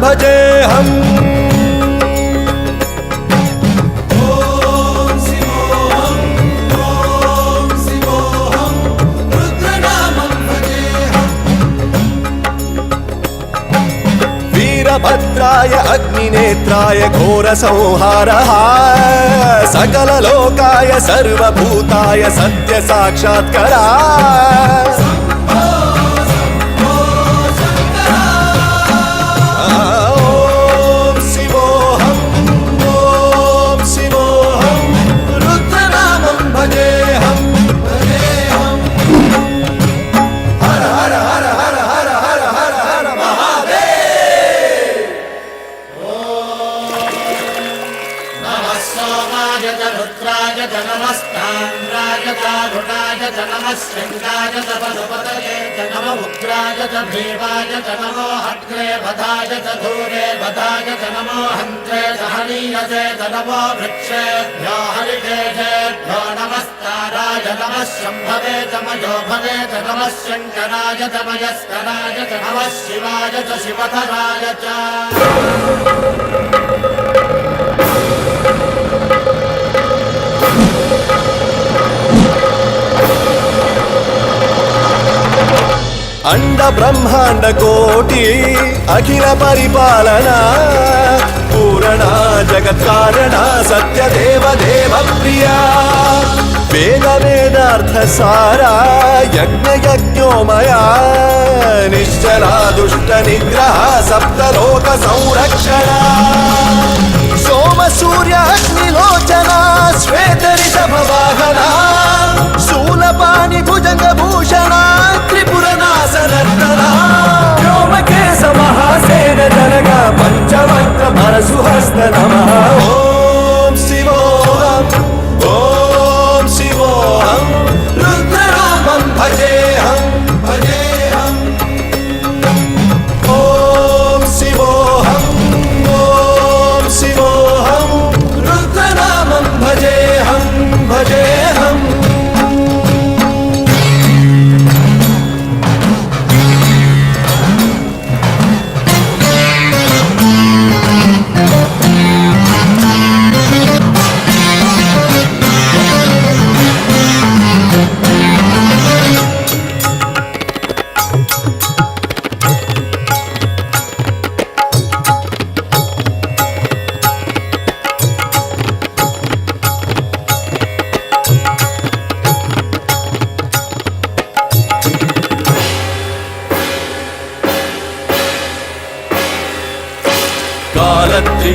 भजेहम् ॐ शिवोऽहं रुद्रनामं भजेहम् वीरभद्राय अग्निनेत्राय घोरसंहारः सकललोकाय सर्वभूताय सत्यसाक्षात्करा शंकाय च पशुपतये च नमो उग्राय च भीमाय च नमो हग्रे वधाय च धूरे वधाय च नमो हन्त्रे च हनीयसे च नमो वृक्षेभ्यो हरिकेशेभ्यो नमस्काराय नमः शम्भवे च मयो भवे च नमः शङ्कराय च मयस्कराय च नमः शिवाय च शिवधराय च अंड ब्रह्मांड कोटि अखिल परिपालना पूरणा जगत् कारणा सत्य देव देव प्रिया वेद वेदार्थ सारा यज्ञ यज्ञोमया निश्चला दुष्ट निग्रह सप्तलोक संरक्षणा सोम सूर्य अग्निलोचना श्वेत ऋषभ वाहना शूलपाणि भुजंग भूषणा त्रिपुरनाशनर्तना व्योमकेश महासेन जनगा पंचवक्त्र परशुहस्त नमः ॐ शिवोऽहम् ॐ शिवोऽहम् रुद्रनामं भजेऽहम् भजेऽहम् ॐ शिवोऽहम् ॐ शिवोऽहम् रुद्रनामं भजेऽहम् भजेऽहम्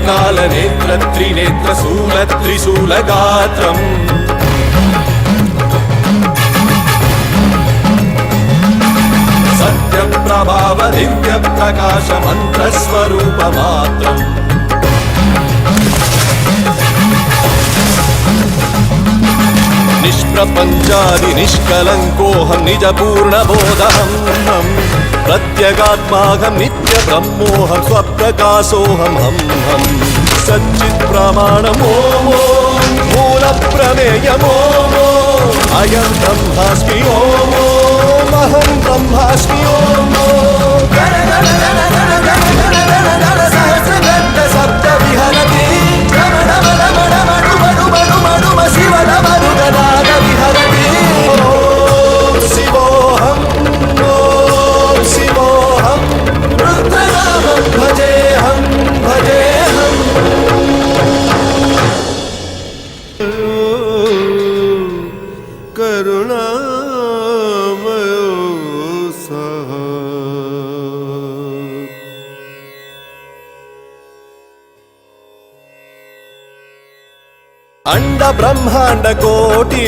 काल नेत्र त्रिनेत्र शूल त्रिशूल गात्रम् सत्य प्रभाव दिव्य प्रकाश मंत्र स्वरूप मात्रम् निष्प्रपंचादि निष्कलंकोऽहं निज पूर्ण बोधहम् प्रत्यगात्माहं नित्य ब्रह्मोऽहं स्वप्रकाशोऽहं हम हम सच्चित् प्रमाणम् ॐ मूल प्रमेयम् ॐ अयं ब्रह्मास्मि ॐ अहं ब्रह्मास्मि ॐ सहस्रगण्ड सप्त विहरति शिव नमरुगनाद विहरति ॐ शिवोऽहम् शिवोऽहं रुद्रनामं भजेऽहं भजेऽहम् करुणामयो सः अंड ब्रह्मांड कोटि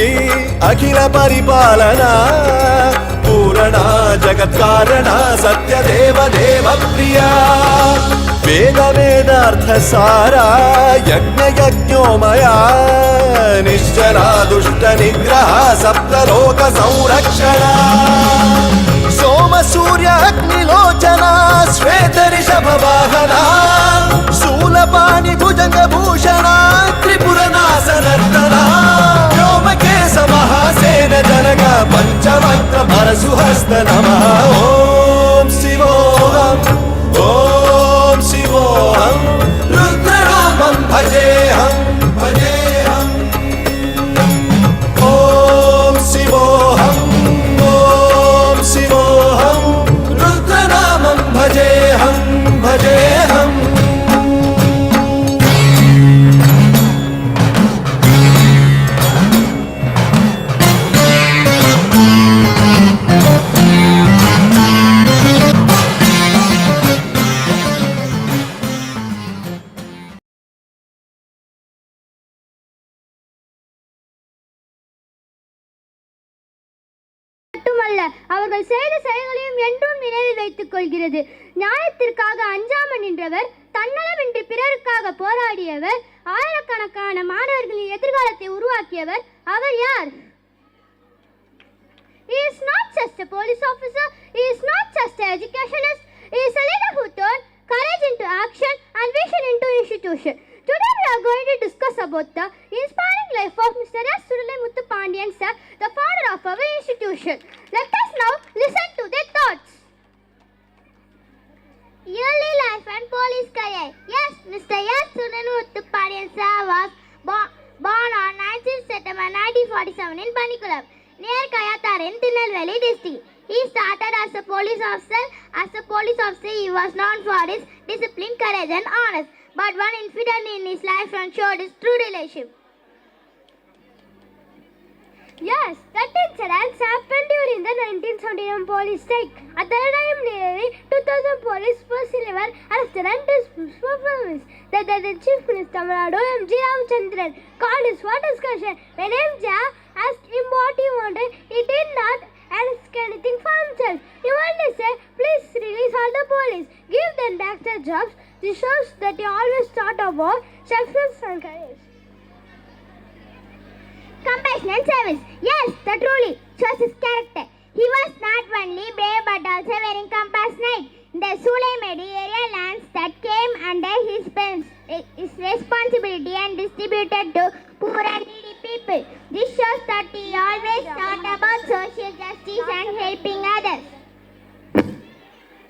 अखिल परिपालना पूरणा जगत्कारणा सत्यदेव देवप्रिया वेदवेदार्थसारा यज्ञयज्ञोमया निश्चला दुष्टनिग्रहा सप्तलोकसंरक्षणा सोमसूर्य अग्निलोचना श्वेतऋषभवाहना शूलपाणि भुजङ्गभूषणा त्रिपुरनाशनर्तना व्योमकेश महासेन जनक पञ्चवक्त्र परशुहस्त नमः ॐ शिवोऽहम् ॐ शिवोऽहम् रुद्रनामं भजेऽहम् भजेऽहम् ॐ शिवोऽहम् ॐ शिवोऽहम् रुद्रनामं भजेऽहम् भजेऽहम् மட்டுமல்ல அவர்கள் செய்த செயல்களையும் என்றும் நினைவில் வைத்துக் கொள்கிறது. நியாயத்திற்காக அஞ்சாமல் நின்றவர், தன்னலமின்றி பிறருக்காக போராடியவர், ஆயிரக்கணக்கான மாணவர்களின் எதிர்காலத்தை உருவாக்கியவர். அவர் யார்? He is not just a police officer, he is not just an educationist, he is a leader who turned courage into action and vision into institution. Today we are going to discuss about the inspiring life of Mr. S. Suralai Pandian sir, the founder of our institution. Let us now listen to their thoughts. Early life and police career. Yes, Mr. S. Suralai Pandian sir was born on 19th September 1947 in Panikulam, near Kayathar in Tirunelveli district. He started as a police officer. As a police officer, he was known for his discipline, courage and honesty. But one incident in his life showed his true relationship. Yes, that incident happened during the 1971 police strike. At that time, nearly 2,000 police personnel arrested and dismissed for performance. The Chief Minister Tamil Nadu, M.G. Ramachandran, called his for discussion. When M.J. asked him what he wanted, he did not ask anything for himself. He only said, please release all the police, give them back their jobs. This shows that he always thought about self-defense and courage. Compassion and service. Yes, that truly shows his character. He was not only brave but also very compassionate. The Sulaimedi area lands that came under his responsibility and distributed to poor and needy people. This shows that he always thought about social justice and helping others.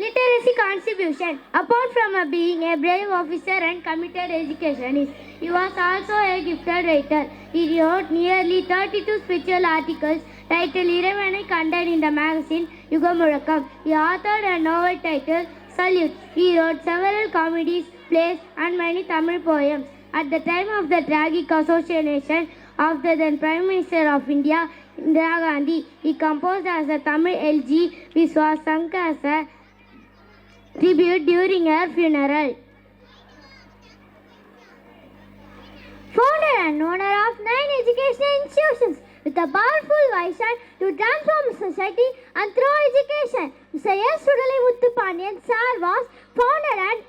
Literacy contribution. Apart from being a brave officer and committed educationist, he was also a gifted writer. He wrote nearly 32 spiritual articles titled Iravanai Kandan in the magazine Yugamulakam. He authored a novel titled Salute. He wrote several comedies, plays and many Tamil poems. At the time of the tragic assassination of the then Prime Minister of India, Indira Gandhi, he composed as a Tamil elegy which was sung as a tribute during her funeral. Founder and owner of 9 educational institutions with a powerful vision to transform society and through education, Mr. S. Suralai Pandian sir was founded and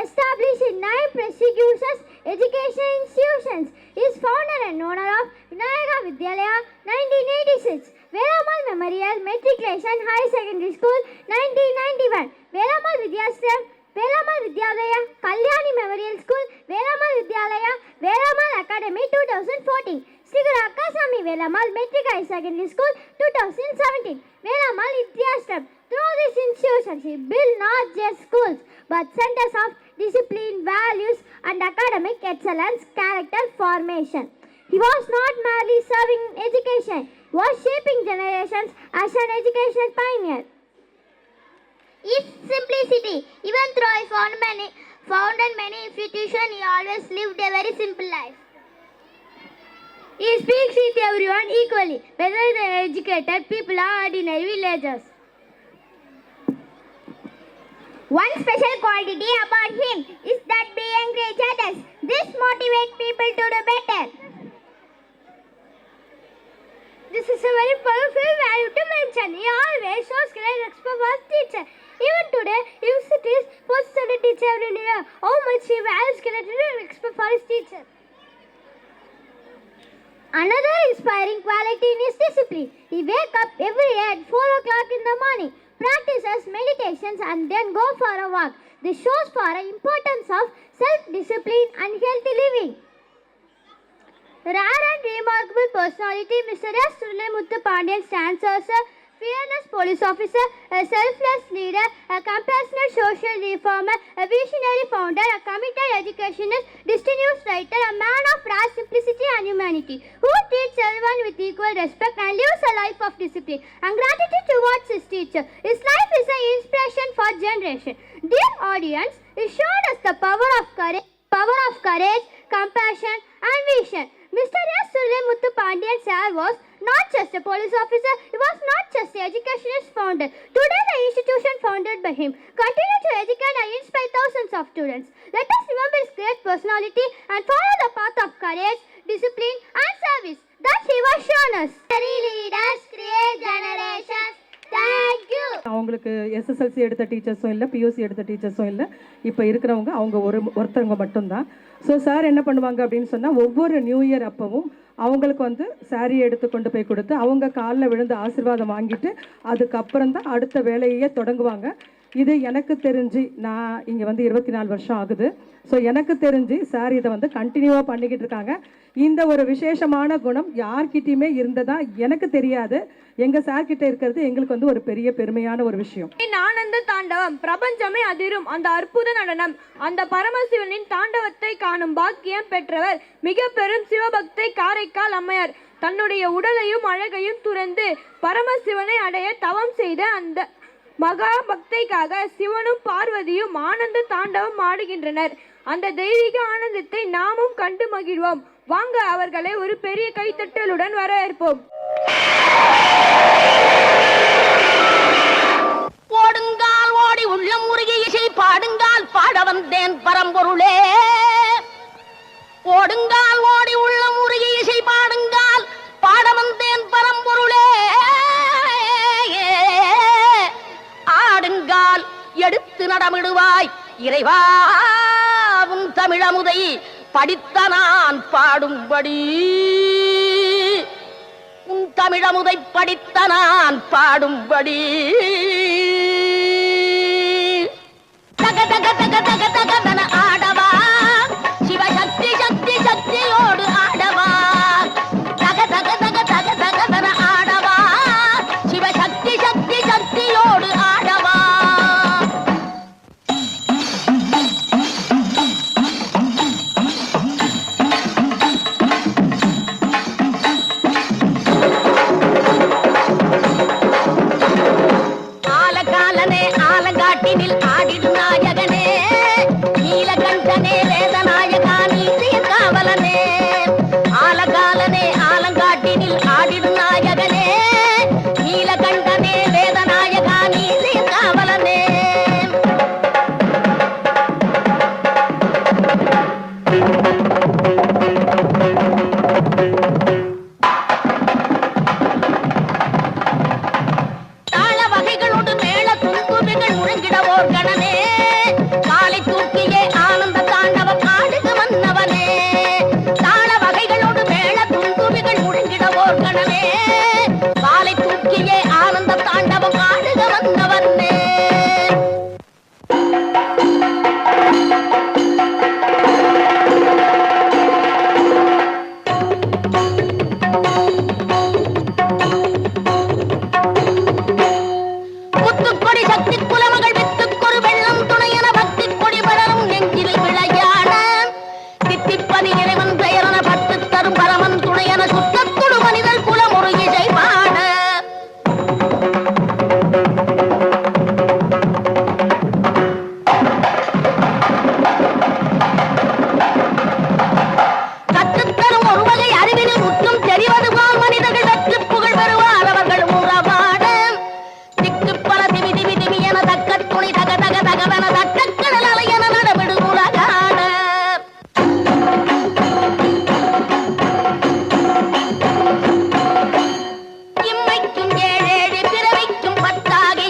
established in 9 prestigious educational institutions. He is founder and owner of Vinayaka Vidyalaya 1986, Velamal Memorial Matriculation High Secondary School 1991, Velamal Vidyashram, Velamal Vidyalaya Kalyani Memorial School, Velamal Vidyalaya, Velamal Academy 2014, Sri Guru Akkaswamy Velamal Metric High Secondary School 2017, Velamal Vidyashram. Through these institutions, he built not just schools but centers of discipline, values and academic excellence, character formation. He was not merely serving education, he was shaping generations as an educational pioneer. His simplicity. Even though he founded many institutions, he always lived a very simple life. He speaks with everyone equally, whether they are educated people or ordinary villagers. One special quality about him is that we encourage others. This motivates people to do better. This is a very powerful value to mention. He always shows great respect can go for a walk. This shows for the importance of self-discipline and healthy living. Rare and remarkable personality, Mr. S. Surlemuthu Pandian stands as a fearless police officer, a selfless leader, a compassionate social reformer, a visionary founder, a committed educationist, distinguished writer, a man of rare simplicity and humanity, who treats everyone with equal respect and lives a life of discipline and gratitude towards his teacher. His life is an inspiration for generation. Dear audience, he showed us the power of courage, compassion, and vision. Mr. S. Surlemuthu Pandian sir was not just a police officer, he was not just an educationist founder. Today, the institution founded by him continue to educate and inspire thousands of students. Let us remember his great personality and follow the path of courage, discipline, and service that he was shown us. Leaders create generations. Thank you. அவங்களுக்கு SSLC எடுத்த டீச்சர்ஸும் இல்லை, PUC எடுத்த டீச்சர்ஸும் இல்லை. இப்போ இருக்கிறவங்க அவங்க ஒருத்தவங்க மட்டும்தான். ஸோ சார் என்ன பண்ணுவாங்க அப்படின்னு சொன்னால், ஒவ்வொரு நியூ இயர் அப்பவும் அவங்களுக்கு வந்து சாரீ எடுத்து கொண்டு போய் கொடுத்து அவங்க காலில் விழுந்து ஆசீர்வாதம் வாங்கிட்டு அதுக்கப்புறம் தான் அடுத்த வேலையே தொடங்குவாங்க. இது எனக்கு தெரிஞ்சு, நான் இங்கே வந்து 24 வருஷம் ஆகுது. ஸோ எனக்கு தெரிஞ்சு சார் இதை வந்து கண்டினியூவாக பண்ணிக்கிட்டு இருக்காங்க. இந்த ஒரு விசேஷமான குணம் யார்கிட்டையுமே இருந்ததா எனக்கு தெரியாது. எங்கள் சார்கிட்ட இருக்கிறது எங்களுக்கு வந்து ஒரு பெரிய பெருமையான ஒரு விஷயம். ஆனந்த தாண்டவம், பிரபஞ்சமே அதிரும் அந்த அற்புத நடனம், அந்த பரமசிவனின் தாண்டவத்தை காணும் பாக்கியம் பெற்றவர் மிக பெரும் சிவபக்தை காரைக்கால் அம்மையார். தன்னுடைய உடலையும் அழகையும் துறந்து பரமசிவனை அடைய தவம் செய்த அந்த மகா பக்தைக்காக சிவனும் பார்வதியும் ஆனந்த தாண்டவம் ஆடுகின்றனர். அந்த தெய்வீக ஆனந்தத்தை நாமும் கண்டு மகிழ்வோம். வாங்க, அவர்களை ஒரு பெரிய கைத்தட்டலுடன் வரவேற்போம். ஓடுங்கால் ஓடி உள்ளம் உருகி இசை பாடுங்கால் பாட வந்தேன் பரம்பொருளே. ஓடுங்கால் ஓடி உள்ளம் உருகி இசை பாடுங்கால் பாட வந்தேன் பரம்பொருளே. ஆடுங்கால் எடுத்து நடமிடுவாய் இறைவாவும் தமிழமுதை படித்த நான் பாடும்படி, உன் தமிழமுதை படித்த நான் பாடும்படி. தக தக தக தக தகதன ஆடவா, சிவசக்தி சக்தி சக்தியோடு ஆடவா. தக தக தக தக தகதன ஆடவா, சிவசக்தி சக்தி சக்தியோடு ஆடவா. ஆலகாலனே ஆலங்காட்டினில் ஆடிடும் நாயகனே, நீலகண்டனே வேதநாயகா நீதிய காவலனே. ஆலகாலனே ஆலங்காட்டினில் ஆடிடும் நாயகனே, நீலகண்டனே வேதநாயகா நீதிய காவலனே. தாள வகைகளோடு மேள துன்புகள் முழங்கிடவோர் கணனே, காலை தூக்கியே ஆனந்த தாண்டவம் ஆடுக மன்னவனே. தாள வகைகளோடு மேள துன்புகள் முழங்கிடவோர் கணனே, காலை தூக்கியே ஆனந்த தாண்டவம் ஆடுக மன்னவனே. முத்துக்கொடி சக்தி குலமகள் வித்துக்கொரு வெள்ளம் துணையன பக்தி கொடி வளரும் நெஞ்சில் விளையாட, தித்திப்பதி இறைவன் பெயரன பட்டு தரும் பரமன் துணையன சுத்தத்தொடு மனிதர் குலம் ஒரு இசை பாட. கற்றுத்தரும் ஒரு வகை அறிவினில் முற்றும் தெரிவது போல் மனிதர்கள் வெற்றி புகழ் பெறுவார் அவர்கள் உறவாட. திக்கு பல திவி திவி திவி என தக்க துணி தக தக தகவென தக்க கடல் அலை என நடமிடு உலகாட. இம்மைக்கும் ஏழேழு பிறவைக்கும் பத்தாக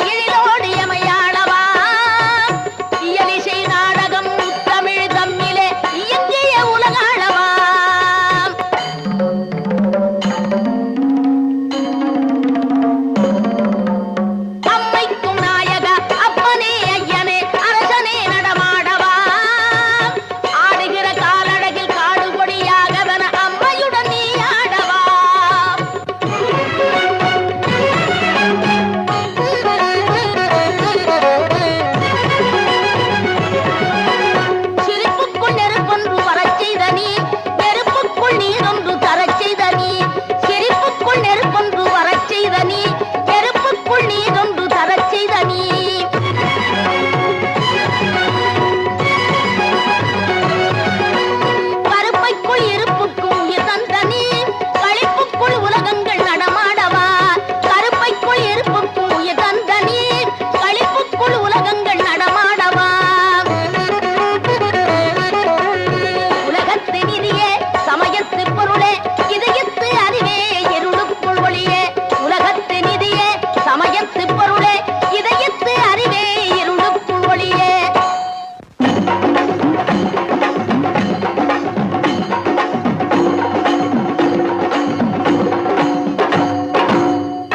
இதயத்து பொருளே இதயத்து அறிவே இருளுக்குள் ஒளியே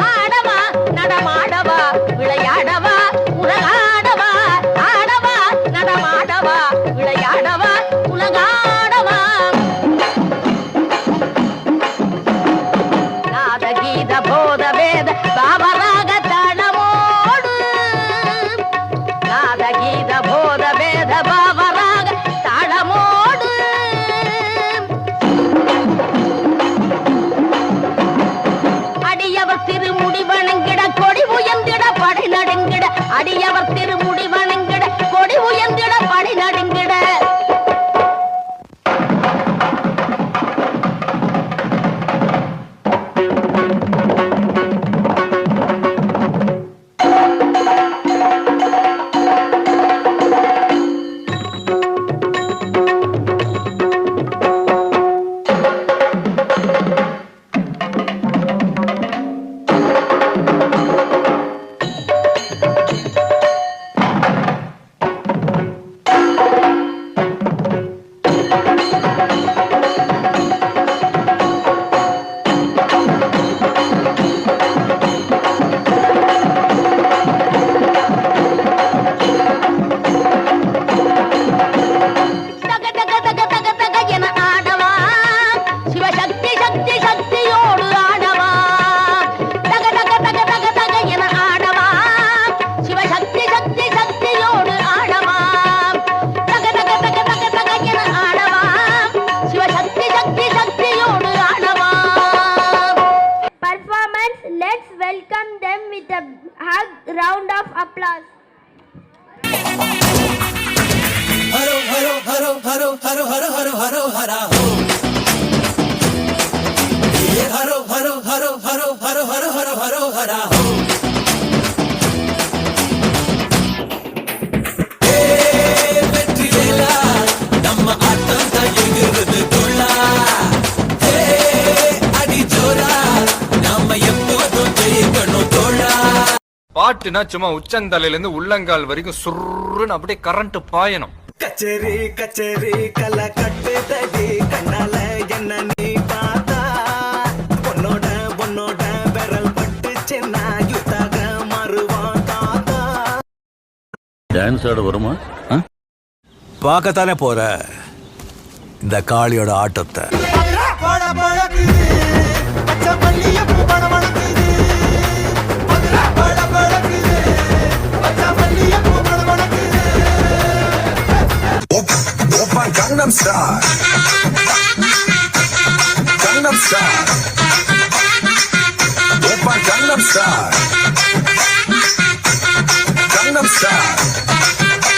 ஆடவா நடமாடவா விளையாடவா உலகாடவா ஆடவா நடமாடவா விளையாடவா உலகாடவா நாத கீத போத வேத பாவராக தாளமோடு நாத கீத போத வேத பாவராக தாளமோடு அடியவர் திருமுடி வணங்கிட கொடி உயர்ந்திட படை நடுங்கிட அடியவர் திருமுடி வணங்கிட கொடி உயர்ந்திட படை நடுங்கிட தக தக தக தக தக என ஆடவா சிவசக்தி சக்தி சக்தியோடு ஆடவா தக தக தக தக தக என ஆடவா சிவசக்தி சக்தி சக்தியோடு ஆடவா தக தக தக தக தக என ஆடவா சிவசக்தி சக்தி சக்தியோடு ஆடவா Performance, let's welcome them with a hug round of applause. हरो हरो हरो हरो हरो हरो हरो हरो हरा हो ये हरो हरो हरो हरो हरो हरो हरो हरो हरा हो ஏ வெற்றிவேலா நம்ம ஆட்டம் தான் எங்கிறது துள்ளா ஏ அடி ஜோரா நாம எப்போதும் ஜெயிக்கணும் தோழா. பாட்டுனா சும்மா உச்சந்தலையில இருந்து உள்ளங்கால் வரைக்கும் சுருன்னு அப்படியே கரண்ட் பாயணும். கச்சேரி கச்சேரி கலை கட்டுதடி கண்ணால என்ன நீ பார்த்தா பொன்னோட பொன்னோட விரல் பட்டு சின்ன யுத்தாக மாறுவான் தாத்தா. டான்ஸ் ஆட வருமா? பார்க்கத்தானே போற இந்த காளியோட ஆட்டத்தை. Gangnam Style. Gangnam Style. Oppa Gangnam Style. Gangnam Style.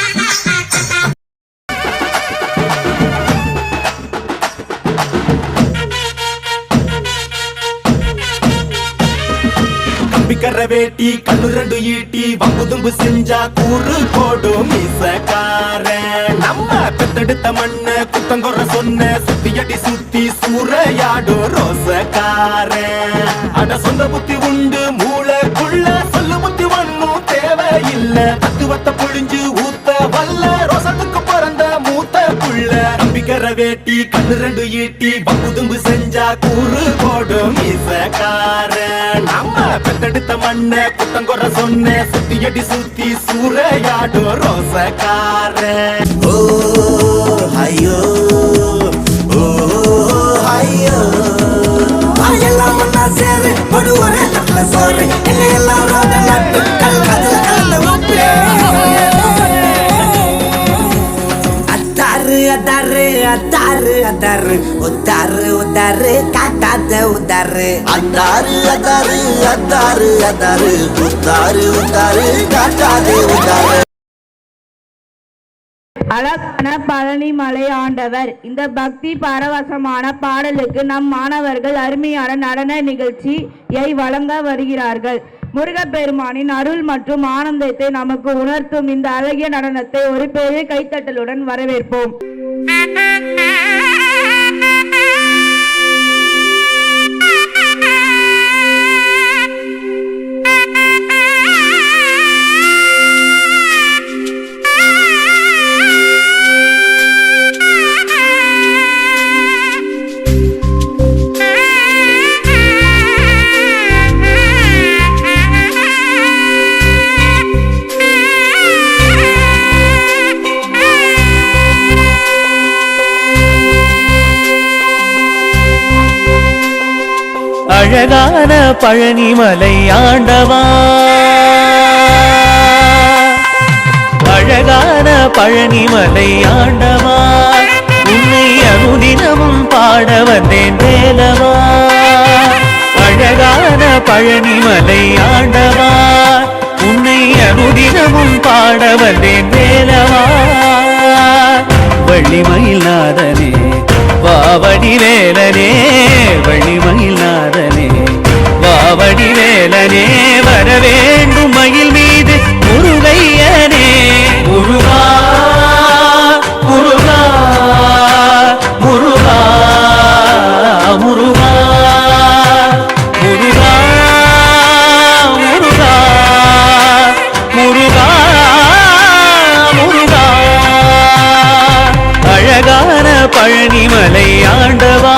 கம்பிக்கர வேட்டி கண்ணு ரெண்டு ஈட்டி வம்புதும்பு செஞ்சா கூறு போடும் மீசக்கார நம்ம பெத்தெடுத்த மண்ண குத்தங்கொற சொன்ன சுத்தியடி சுத்தி சூறையாடும் ரோசக்கார அட சொந்த புத்தி உண்டு மூளைக்குள்ள சொல்லு புத்தி ஒண்ணும் தேவையில்ல தத்துவத்தை பொழிஞ்சு ஊத்த வல்ல ரோசத்துக்கு பிறந்த மூத்த புள்ள கம்பிக்கர வேட்டி கண்ணு ரெண்டு ஈட்டி வம்புதும்பு செஞ்சா கூறு போடும் மீசக்கார நம்ம பெத்தெடுத்த மண்ண குத்தங்கொற சொன்ன சுத்தியடி சுத்தி சூறையாடும் ரோசக்கார. ஓ ஐயோ ஓ ஐயோ எல்லாம் ஒன்னா சேரு ஒரு ஒரே தட்டுல சோறு எங்க எல்லாரோட நட்டு கல்ல ஊட்டு அத்தாரு அத்தாரு அத்தாரு அத்தாரு உத்தாரு உத்தாரு காட்டாத உத்தாரு அத்தாரு அத்தாரு அத்தாரு அத்தாரு உத்தாரு உத்தாரு காட்டாதே உத்தாரு. அழகான பழனி மலை ஆண்டவர். இந்த பக்தி பரவசமான பாடலுக்கு நம் மாணவர்கள் அருமையான நடன நிகழ்ச்சியை வழங்க வருகிறார்கள். முருகப்பெருமானின் அருள் மற்றும் ஆனந்தத்தை நமக்கு உணர்த்தும் இந்த அழகிய நடனத்தை ஒரு பெரிய கைத்தட்டலுடன் வரவேற்போம். அழகான பழனிமலை ஆண்டவா, அழகான பழனிமலை ஆண்டவா, உன்னை அனுதினமும் பாட வந்தேன் வேலவா. அழகான பழனிமலை ஆண்டவா, உன்னை அனுதினமும் பாட வந்தேன் வேலவா. வள்ளிமயில் நாதனே வாவடி வேலனே, வள்ளிமயில் நாதனே வாவடி வேலனே, வர வேண்டும் மயில் மீது முருகையனே. முருகா முருகா முருகா முருகா முருகா முருகா முருகா முருகா. அழகான பழனிமலை ஆண்டவா,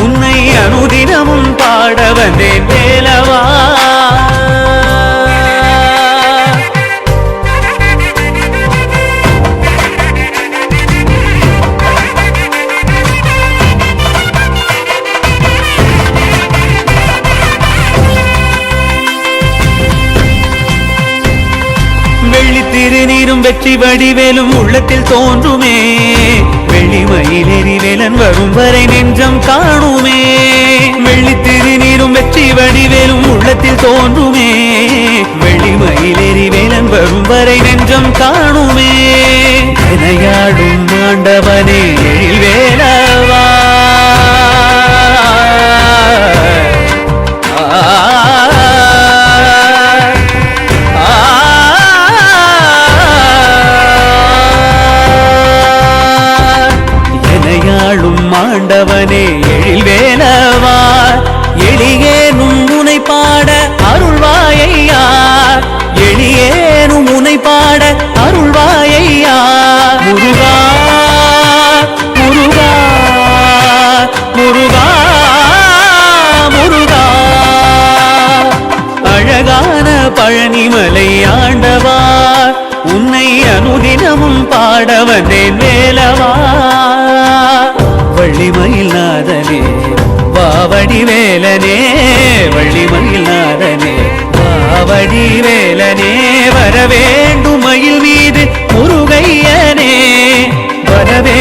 உன்னை அனுதினமும் பாட வந்தேன் வேலவா. திருநீரும் வெற்றி வடிவேலும் உள்ளத்தில் தோன்றுமே, வெள்ளிமயிலேறி வேலன் வரும் வரை நெஞ்சம் காணுமே. வெள்ளி திருநீரும் வெற்றி வடிவேலும் உள்ளத்தில் தோன்றுமே, வெள்ளிமயிலேறி வேலன் வரும் வரை நெஞ்சம் காணுமே. விளையாடும் ஆண்டவனே எழில் வேலவா, ஆண்டவனே எழில் வேலவா, எளியேனும் உனை பாட அருள்வாயையா, எளியேனும் உனை பாட அருள்வாயையா. முருகா முருகா முருகா முருகா. அழகான பழனிமலை ஆண்டவா, உன்னை அனுதினமும் பாட வந்தேன் வேலவா. வள்ளிமயில் நாதனே வாவடி வேலனே, வள்ளிமயில் நாதனே வாவடி வேலனே, வர வேண்டும் மயில் மீது முருகையனே, வரவே